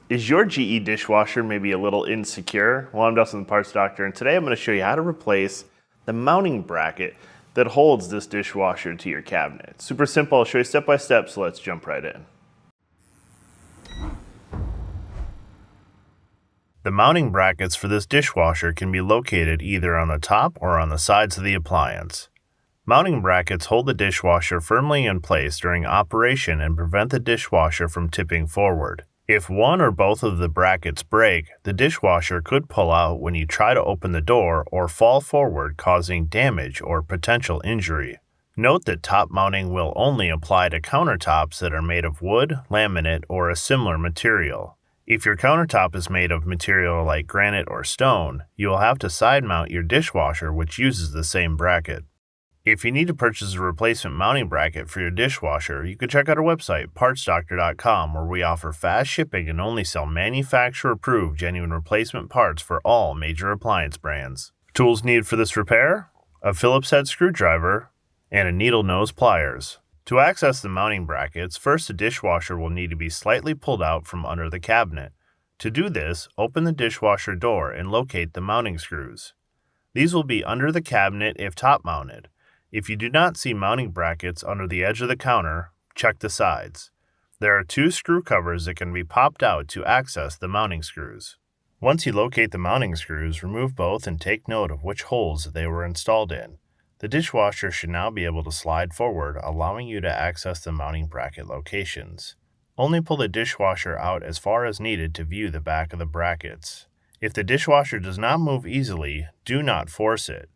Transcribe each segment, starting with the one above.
Is your GE dishwasher maybe a little insecure? Well, I'm Dustin, the parts doctor, and today I'm going to show you how to replace the mounting bracket that holds this dishwasher to your cabinet. It's super simple. I'll show you step by step, so let's jump right in. The mounting brackets for this dishwasher can be located either on the top or on the sides of the appliance. Mounting brackets hold the dishwasher firmly in place during operation and prevent the dishwasher from tipping forward. If one or both of the brackets break, the dishwasher could pull out when you try to open the door or fall forward, causing damage or potential injury. Note that top mounting will only apply to countertops that are made of wood, laminate, or a similar material. If your countertop is made of material like granite or stone, you will have to side mount your dishwasher, which uses the same bracket. If you need to purchase a replacement mounting bracket for your dishwasher, you can check out our website, partsdoctor.com, where we offer fast shipping and only sell manufacturer-approved genuine replacement parts for all major appliance brands. Tools needed for this repair: a Phillips head screwdriver and a needle nose pliers. To access the mounting brackets, first the dishwasher will need to be slightly pulled out from under the cabinet. To do this, open the dishwasher door and locate the mounting screws. These will be under the cabinet if top mounted. If you do not see mounting brackets under the edge of the counter, check the sides. There are two screw covers that can be popped out to access the mounting screws. Once you locate the mounting screws, remove both and take note of which holes they were installed in. The dishwasher should now be able to slide forward, allowing you to access the mounting bracket locations. Only pull the dishwasher out as far as needed to view the back of the brackets. If the dishwasher does not move easily, do not force it.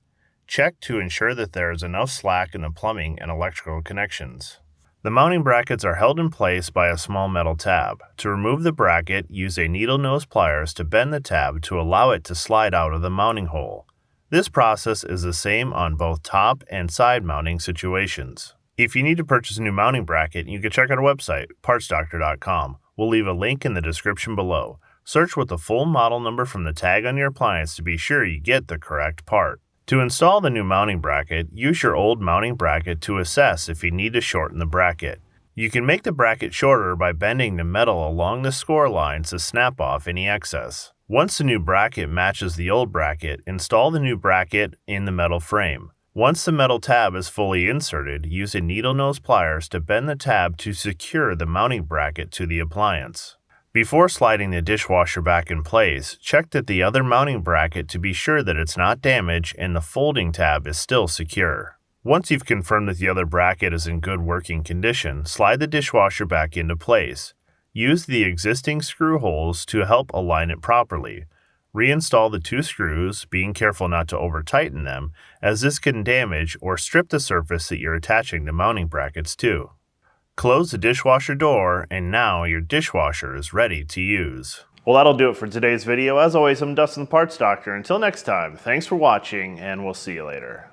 Check to ensure that there is enough slack in the plumbing and electrical connections. The mounting brackets are held in place by a small metal tab. To remove the bracket, use a needle nose pliers to bend the tab to allow it to slide out of the mounting hole. This process is the same on both top and side mounting situations. If you need to purchase a new mounting bracket, you can check out our website, partsdoctor.com. We'll leave a link in the description below. Search with the full model number from the tag on your appliance to be sure you get the correct part. To install the new mounting bracket, use your old mounting bracket to assess if you need to shorten the bracket. You can make the bracket shorter by bending the metal along the score lines to snap off any excess. Once the new bracket matches the old bracket, install the new bracket in the metal frame. Once the metal tab is fully inserted, use a needle nose pliers to bend the tab to secure the mounting bracket to the appliance. Before sliding the dishwasher back in place, check that the other mounting bracket to be sure that it's not damaged and the folding tab is still secure. Once you've confirmed that the other bracket is in good working condition, slide the dishwasher back into place. Use the existing screw holes to help align it properly. Reinstall the two screws, being careful not to over-tighten them, as this can damage or strip the surface that you're attaching the mounting brackets to. Close the dishwasher door, and now your dishwasher is ready to use. Well, that'll do it for today's video. As always, I'm Dustin, the parts doctor. Until next time, thanks for watching, and we'll see you later.